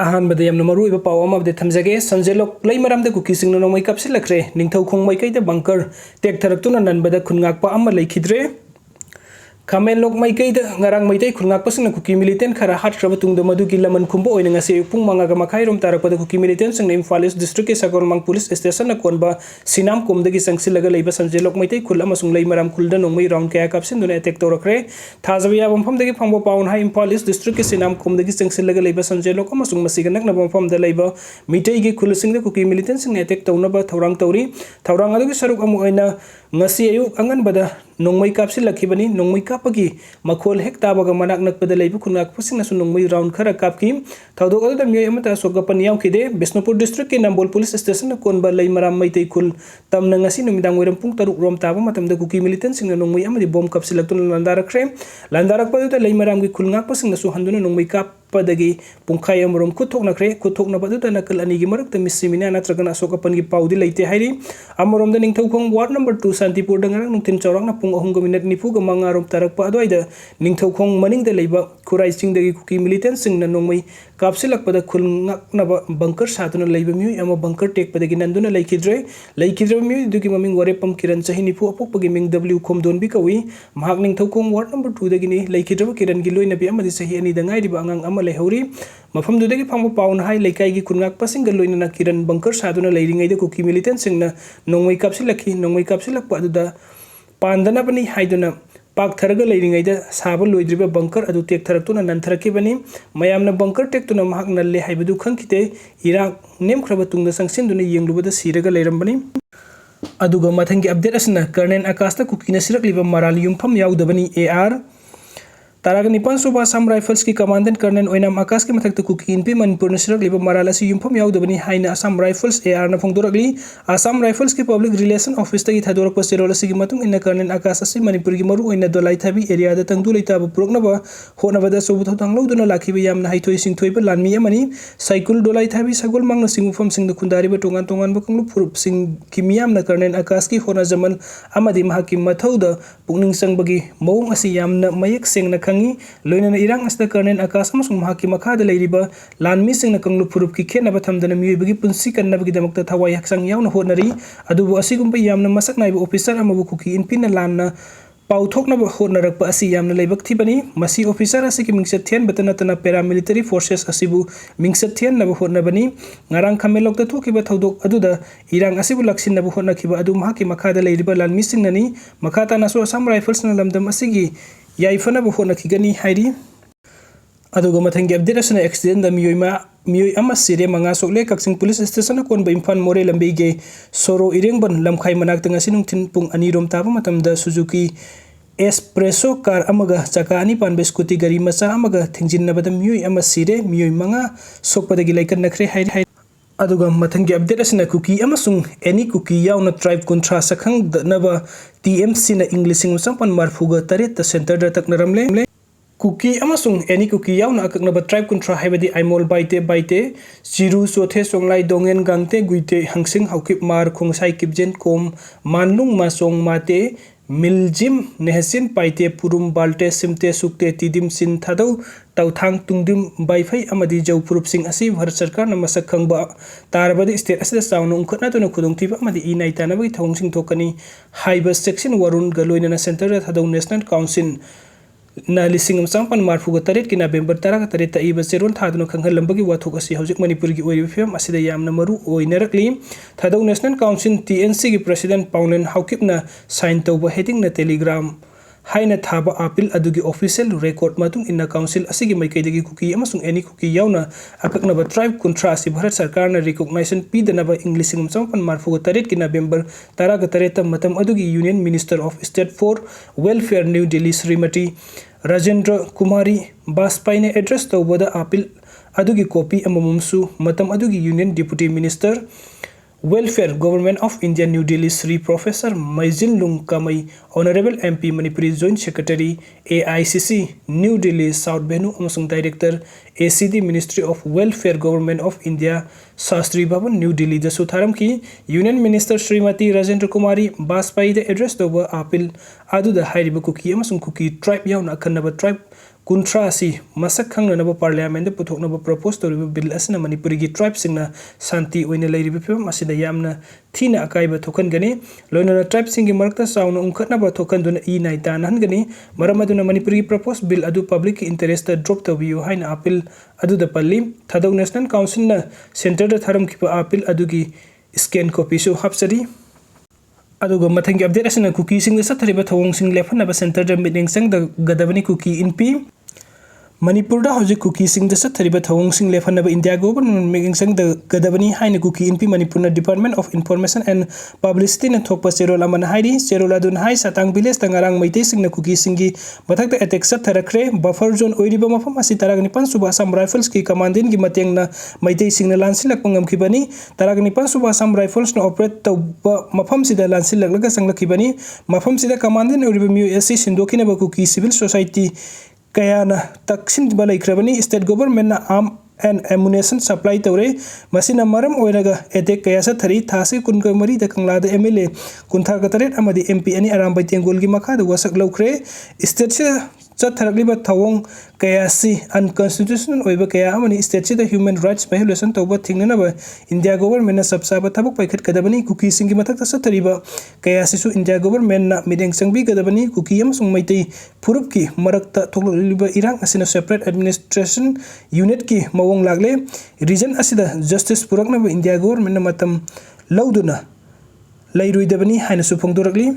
अहानबदे यमना मरुइबा पाव अमबदे थमजगे संजेलोक्ले मरामदे कुकीसिंगना नोंमै कापसिलखरे निंगथौखोंग मैकैदे बंकर टेक थरक्तुना ननबदा खुनगाकपा अमा लैखिद्रे खामेन लोक मैकैदे ngarang मैतै खुनगाकपसिंगना कुकी मिलिटेंट खरा हाट्रबा तुंगदा मदुगी लमन खुंबा ओइना ngasi पुंग mangaga makhairom tarakpada Kuki militant सिंगना इम्फाल ईस्ट डिस्ट्रिक्ट के सागरमांग पुलिस स्टेशन ना कोनबा सिनाम कोमदगी संगसिलगा लैबा संजेलोक मैतै खुल अमसुंग लै मराम खुलदा नोंमै राउंड कया कापसिनदुना अटैक तौरखरे थाजबिया बमफमदगी फंगबा पाउन हा इम्फाल ईस्ट डिस्ट्रिक्ट के सिनाम कोमदगी संगसिलगा लैबा संजेलोक अमसुंग मसिगा नकना बमफमदा लैबा मिटैगी खुलसिंगदा कुकी मिलिटेंट सिंगना अटैक तौनबा थौरांग तौरी थौरांग अदुगी सरुक अमु ओइना ngasi ayu anganbada nongmai kapsilakibani nongmai kapagi makhol hek tabaga manak nakpada leibu khunak pusingna su nongmai round khara kapki thaudo oda miyai amata sogapan yaukide Bisnupur district ke Nambol police station konba lei maram maitai khul tamna ngasi numidang weram pung taruk rom taba matamda kuki militant singna nongmai amadi bom kapsilaktun landarakre landarakpada lei maram gi khulngak pusingna su handuna nongmai kap padagi pungkhai amrom kuthoknakre kuthoknabadu da nakal ani gi marakta misimina natragana sogapan gi paudi leite hairi amorom da ningthaukhong ward number 2 Santipur dangarang nungtin chawrangna pung 3:9 rom tarakpa adwaida ningthaukhong maningda leiba khurai singdagi kuki militant singna nongmai kapsilakpada khulngaknaba bunker satuna leiba miui ama bunker tekpadagi nanduna Lwkhidre miui dugi maming warepam kiran chahi nifu apokpagi ming W khomdon bi kawi mahak ningthaukhong ward number 2 dagi ni Lwkhidre kiran gi loina bi amadi chahi ani dangai riba angang ama lehauri mafam dudagi phangba paun hai leikai gi khungak pasing ga loina kiran bunker saduna leiringai da kuki militant singna nongmai kapsilak pa aduda pandana bani haiduna pak tharaga leiringai da saba loidriba bunker adu tek tharaktuna nanthrakibani mayamna bunker tektuna mahak nalle haibadu khangkite iraq nemkhraba tungda sangsin duna yenglubada siraga leirambani aduga mathangi update asna Colonel Akasta kukina sirakliba maral yumpham yaudabani AR Taraga Nipan Suba Assam Rifles की commandant colonel ओइनाम आकाश के मथक cookie इनपी Manpur नसरक लिबा मरालासी युमफम याउदबनी हाइना Assam rifles AR ना फोंदोरगली Assam rifles की public relation office तगी थादोरक पसेरोलसी की मतुंग इन colonel आकाश असि मणिपुर की मरु ओइना Dolai थाबी area दा तंगदु लेताब पुरकनबा होनबदा सुबु थथांग लौदुना लाखिबा यामना हाइथोय सिंथोयबा लानमी अमनी cycle Dolai थाबी Sagol मांगना सिंगुफम सिंग खुंदारिबा टोंगान टोंगान बकंगलु फुरुप सिंग की मियामना कर्नल आकाश की होना जमल अमदी महाकी मथौदा पुंगनिंग संगबगी मौंग असि यामना मयक सेंगना खंगी लोइना irang asta Colonel Akash amasung mahaki makhada leiriba lanmi singna kanglu phurup ki khenaba thamdana miyobagi punsi kannabagi damakta thawai haksang yauna honari adubu asigumba yamna masak naiba officer amabu kuki inpina lanna pauthoknaba honarakpa asi yamna leibak thibani masi officer asi ki mingset thian batana tana paramilitary forces asibu mingset thian naba honabani ngarang khamelokta thokiba thodok aduda irang asibu laksin naba honakhiba adu mahaki makhada leiriba lanmi singnani makhata naso Assam Rifles na lamdam asigi yaifana bu hona kigani hairi aduga mathangi update asna accident da miyoi ama sire manga sokle kaksing police station kon ba imfan more lambe ge soro irengban lamkhai manak tanga sinung thin pung ani rom taba matamda Suzuki espresso car amaga chaka ani pan scooty gari macha amaga thingjinna miyoi ama sire miyoi manga sokpadagi laikan nakhre hairi aduga mathangi update asna kuki amasung any kuki yauna tribe contra sakhang naba TMC na Englishing sampan marfuga taret ta center da tak naramle kuki amasung any kuki yauna akaknaba tribe contra haibadi aimol baite jiru sothe songlai dongen gangte guite hangsing haukip mar khongsai kipjen kom manlung ma song mate miljim nehsin paite purum balte simte sukte tidim sin Thadou tauthang tungdim baifai amadi jau purup sing asi Bharat Sarkar na masak khangba tarbadi state asida saunu ungkhatna tuna khudongthiba amadi inai tanabagi thong sing thokani haiba section warun galoina na center Thadou National Council na lising sampan marfuga taret ki November 13 ta iba seron thaduna khanghal lambagi wathok asi hojik manipur gi ori fem asida yamna maru oinarakli Thadou National Council TNC gi president Paunen haukipna sign tawba heading na telegram haina thaba appeal adugi official record matung inna council asigi maikaidagi kuki amasung any kuki yauna akaknaba tribe contra si Bharat Sarkar na recognition pidanaba Englishing sampan marfuga taret ki November 13 matam adugi Union Minister of State for Welfare New Delhi Srimati Rajendra Kumari Baspaine address tawbada appeal adugi copy amamumsu matam adugi Union Deputy Minister Welfare Government of India New Delhi Sri Professor Maizin Lung Kamai Honorable MP Manipuri Joint Secretary AICC New Delhi South Benu amasung Director ACD Ministry of Welfare Government of India Shastri Bhavan New Delhi da sutharam ki Union Minister Srimati Rajendra Kumari Baspai the address toba appeal adu da hairiba kuki amasung kuki tribe yauna akhanaba tribe कुंथ्रा असि मसक खंगनब parliament पुथोकनब propose तौरिब bill असना मणिपुरी की tribe सिंगना शांति ओइने लैरिब फिबम असिदा यामना थीना अकाइब थोकनगनी लोइनना tribe सिंगी मरकता साउन उंखतनब थोकनदुना ई नाइता नहनगनी मरम अदुना Manipuri propose bill अदु public की interest drop तबियो हाइना appeal अदुदा पल्ली थादौ नेशनल काउंसिल ना सेंटर दा थरमखिबा अपील अदुगी स्कैन कॉपी सु हापसरी अदुगा मथंगी अपडेट असना कुकी सिंग सथरिबा थवंग सिंग लेफनबा सेंटर दा मीटिंग संग गदबनी कुकी इनपी मणिपुर दा हौजिक कुकी सिंग दा सथरिबा थवंग सिंग लेफनबा इंडिया गवर्नमेंट मीटिंग संग गदबनी हाइना कुकी इनपी Manipur department of information and publicity ना थोकपा चेरोल अमन हाइरी चेरोल अदुन हाइ सतांग विलेज दा ngarang मैते सिंग ना कुकी सिंगी मथकता अटैक सथरखरे बफर जोन ओइरिबा मफम असि तरागनि 5 सुबा असम राइफल्स की कमांडिन की मतयंग ना मैते सिंग ना लांसिलक पंगमखिबनी तरागनि 5 सुबा असम राइफल्स ना ऑपरेट तौबा मफम सिदा लांसिलक संगलखिबनी मफम सिदा कमांडिन ओइरिबा म्यू एससी सिंदोकिनबा कुकी सिविल सोसाइटी कयाना तक्सिन बलैख्रबनी स्टेट गवर्नमेंट ना आर्म एंड एमुनेशन सप्लाई तौरे मसिना मरम ओइरगा एटेक कया सथरी थासी कुनक मरी द कंगलाद एमएलए कुंथार गतरेट अमदी एमपी अनि आराम बैतेंगोल की मखा द वसक लौख्रे स्टेट से चथरकलिबा थवंग कयासी अनकॉन्स्टिट्यूशनल ओइबा कया अमनी स्टेट से द ह्यूमन राइट्स वायोलेशन तौबा थिंगनबा इंडिया गवर्नमेंट ना सबसाबा थबक पैखत कदबनी कुकी सिंगी मथक सथरीबा कयासी सु इंडिया गवर्नमेंट ना मिडेंग संगबी गदबनी कुकी अमसुंग मैतै फुरुप की मरकता थोकलिबा इरांग असिना सेपरेट एडमिनिस्ट्रेशन यूनिट की मवंग लागले रीजन असिदा जस्टिस पुरकनबा इंडिया गवर्नमेंट ना मतम लौदुना लैरुइदबनी हाइना सु फोंदोरकली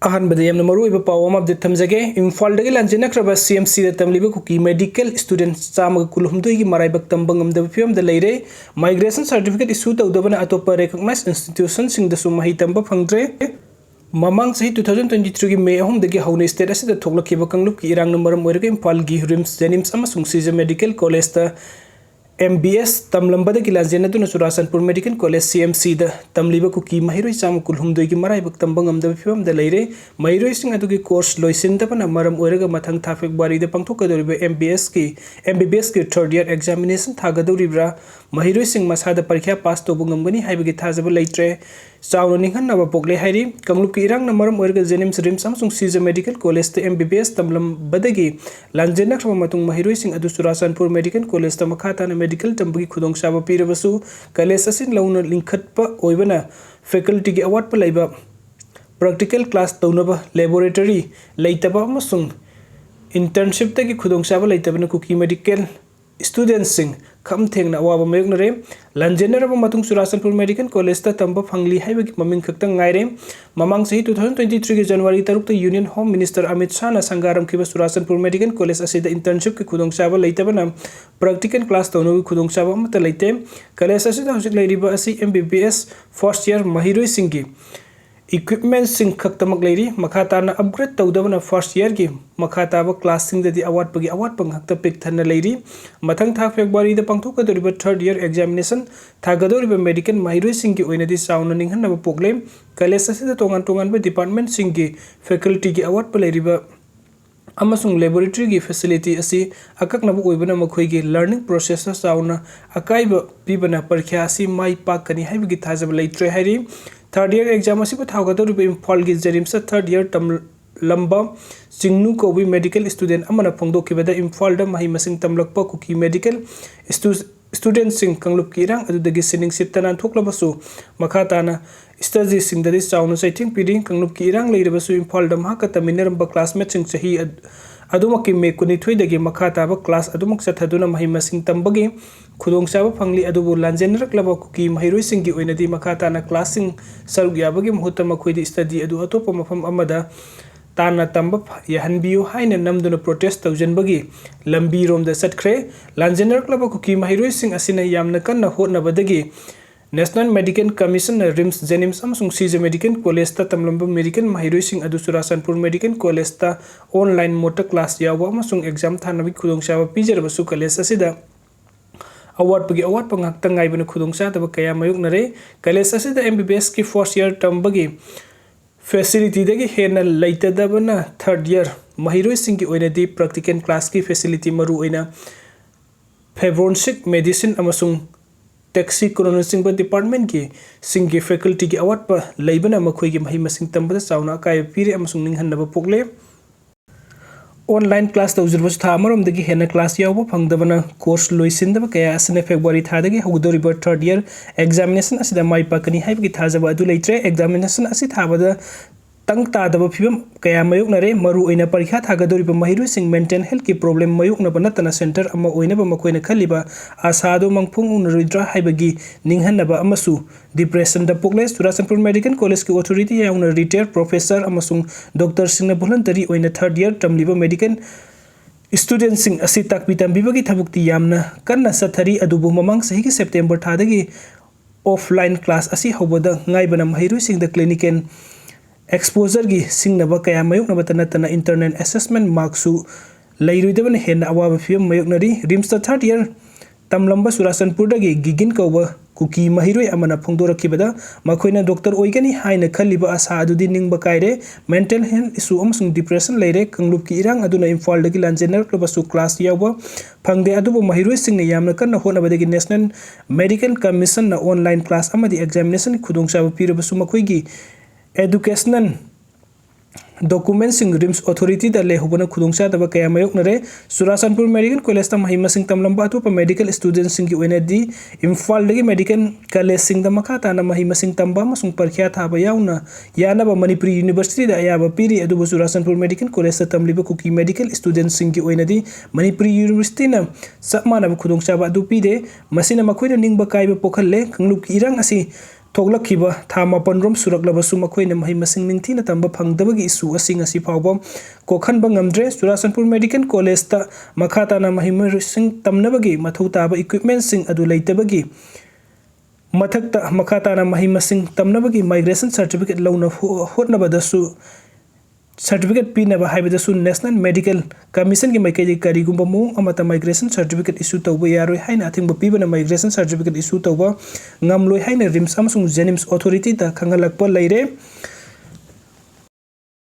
अहनबद यामना मरुइबा पाव अमा अपडेट थमजगे इम्फालदगी लांजेनख्रबा सीएमसी दा तमलिबा कुकी मेडिकल स्टूडेंट चामग कुलहुमदोई की मराइबक तंबंगमदब फियमदा लेरे माइग्रेशन सर्टिफिकेट इशू तौदबना अतोपा रेकग्नाइज इंस्टीट्यूशन सिंग दसु मही तंब फंगद्रे ममांग सही 2023 की मे अहमदगी हौने स्टेट असिदा थोकलखिबा कंगलुप की इरांग नंबर मोरगे इम्फाल की रिम्स जेनिम्स अमसुंग सीजे मेडिकल कॉलेज ता MBS तमलंबद की लाजेनदुना चुराचनपुर मेडिकल कॉलेज CMC द तमलिबा कुकी महिरोई चाम कुलहुमदोई की मराइबक तंबंगमदब फिबम द लेरे महिरोई सिंग अदुगी कोर्स लोइसिनदबना मरम ओइरगा मथंग था फेब्रुवारी द पंगथोकदोरिबा MBBS की थर्ड ईयर एग्जामिनेशन थागदोरिब्रा महिरोई सिंग मसादा परीक्षा पास तोबंगमगनी हाइबगी थाजब लेट्रे चाउनो निंगहनबा पोकले हाइरी कंगलुप की इरांग नमरम ओइरगा जेनिम्स रिम्स अमसुंग सीजे मेडिकल कॉलेज द MBBS तमलंबदगी लांजेनख्रबा मतुंग महिरोई सिंग अदु चुराचनपुर मेडिकल कॉलेज द मखाताना मेडिकल तंबगी खुदोंग साबा पीरबसु कॉलेज असिन लौना लिंखतपा ओइबना फैकल्टी की अवार्ड पर लेबा प्रैक्टिकल क्लास तौनबा लैबोरेटरी लेतबा अमसुंग इंटर्नशिप तकी खुदोंग साबा लेतबना कुकी मेडिकल स्टूडेंट्स सिंग खम थेंगना अवाबा मयगनरे लंजेनरबा मतुंग चुराचनपुर मेडिकल कॉलेज ता तंबा फंगली हाइबगी ममिंग खक्तंग गाइरे ममांग सही 2023 के जनवरी 3 union home minister Amit Shah ना संगारम खिबा चुराचनपुर मेडिकल कॉलेज असिदा इंटर्नशिप की खुदोंग साबा लेतबना प्रैक्टिकल क्लास तौनो खुदोंग साबा अमत लेते कॉलेज असिदा हजिक लेरिबा असि MBBS फर्स्ट ईयर महिरोई सिंगी इक्विपमेंट सिंग खक्तमक लेरी मखाताना अपग्रेड तौदबना फर्स्ट ईयर की मखाताबा क्लास सिंग ददी अवार्ड पगी अवार्ड पंगखत पिक थन लेरी मथंग था फेब्रुवारी द पंगथोकदोरिबा थर्ड ईयर एग्जामिनेशन थागदोरिबा मेडिकल महिरोई सिंग की ओइनदी साउन निंगहनबा पोकले कॉलेज असिदा तोंगान तोंगान डिपार्टमेंट सिंग की फैकल्टी की अवार्ड पर लेरिबा अमसुंग लैबोरेटरी की फैसिलिटी असि अककनबा ओइबना मखोइगी लर्निंग प्रोसेस साउना अकाइबा पीबना परीक्षा असि माइ पाकनी हाइबगी थाजब लेट्रे हाइरी थर्ड ईयर एग्जाम असि थागदोरिबा इम्फाल की जेरिम्स थर्ड ईयर तम लंबा चिंगनु कोबी medical student Amna फोंदोखिबदा Imphal the मही मसिंग तमलकपा कुकी मेडिकल स्टूडेंट सिंग कंगलुप की इरांग अदुदगी सिनिंग सितना थोकलबसु मखाताना स्टडी सिंग ददी चाउनु सैथिंग पीडिंग कंगलुप की इरांग लेरबसु इम्फाल द महाका तमिनरंबा क्लासमेट सिंग सही अदुमकी मे कुनिथुइदगी मखाताबा क्लास अदुमक चथदुना मही मसिंग तंबगी खुदोंगचाबा फंगली अदुबु लांजेनरकलबा कुकी महिरोई सिंगी ओइनदी मखाताना क्लासिंग सरुग याबगी मुहुत मखोइदी स्टडी अदु अतोप मफम अमदा ताना तंब यहनबियो हाइना नमदुना प्रोटेस्ट तौजनबगी लंबी रोमदा चटख्रे लांजेनरकलबा कुकी महिरोई सिंग असिना यामना कन्ना होटनबदगी national medical commission RIMS JNIMS अमसुंग सीजे मेडिकल कॉलेज ता तमलंब मेडिकल महिरोई सिंग अदु चुराचनपुर मेडिकल कॉलेज ता ऑनलाइन मोटर क्लास यावा अमसुंग एग्जाम थानबी खुदोंचाबा पीजरबसु कॉलेज असिदा अवार्ड पगी अवार्ड पंगक्तंग गाइबना खुदोंचादबा कया मयुकनरे कॉलेज असिदा MBBS की फर्स्ट ईयर टर्मबगी फैसिलिटी दगी हेना लेतदबना थर्ड ईयर महिरोई सिंग की ओइनदी प्रैक्टिकल क्लास की फैसिलिटी मरु ओइना फेब्रोनसिक मेडिसिन अमसुंग टैक्सी क्रोनोसिंग डिपार्टमेंट की सिंग की फैकल्टी की अवार्ड पर लेबना मखोई की मही मसिंग तंबदा चाउना काय पीरे अमसुंग निंगहनबा पोकले online class tawjurba tha amarom dagi hena class yawba phangdabana course loisindaba kaya asne February tha dagi hugdoriba third year examination asida mai pakani haibgi thajaba adu leitre examination asi thabada tang tadaba FIBAM kaya mayoknare maru oina parikha thagadoriba mahirusing mental health ki problem mayokna banatana center ama oinaba makoina khaliba asado mangphung unaridra haibagi ninghanaba amasu depression da pokle Churachandpur medical college ki authority yauna retired professor amasung doctor singna voluntary oina third year tamliba medical student sing asi takpi tambibagi thabukti yamna kanna sathari adubu mamang sahi ki September thadagi offline class asi hobada ngaibana mahirusing da clinical exposure gi singnaba kaya mayoknaba tanatana internet assessment marksu leiruidabana hena awaba FIBAM mayoknari rims third year tamlamba Churachandpur dagi gigin kauba Kuki mahiroi amana phongdorakibada makoina doctor oigani haina khaliba asa adudi ningba kaire mental health issue amasung depression leire kanglup ki irang aduna Imphal dagi lanjener clubasu class yawa phangde adubu mahiroi singna yamna kanna honabadagi National Medical Commission na online class amadi examination khudongchaba pirabasu makoigi educational documents sing rims authority da lehubana khudongcha daba kaya mayoknare Churachandpur medical college ta mahima sing tamlamba atopa medical students sing gi oina di Imphal dagi medical college sing da makha ta na mahima sing tamba masung parkya thaba yauna yanaba manipuri university da ayaba piri adubu Churachandpur medical college ta tamliba Kuki medical students sing gi oina di manipuri university na sapmana khudongcha ba adu pide masina makoina ningba kaiba pokhalle kanglup ki irang asi thoglakhiba thama panrom Hwraklabra su makoina mahimasing ningthina tamba phangdabagi issue asing asi phawbam kokhanba ngamdre Churachandpur medical college ta makhata na mahimasing tamnabagi mathau taba equipment sing adu leitabagi mathakta makhata na mahimasing tamnabagi migration certificate launa hotnabadasu certificate pinaba haibadasu National Medical Commission ki maikei karigumba mo amata migration certificate issue tawba yaroi haina athingba pibana migration certificate issue tawba ngamloi haina rims amsung jenims authority ta khangalakpa leire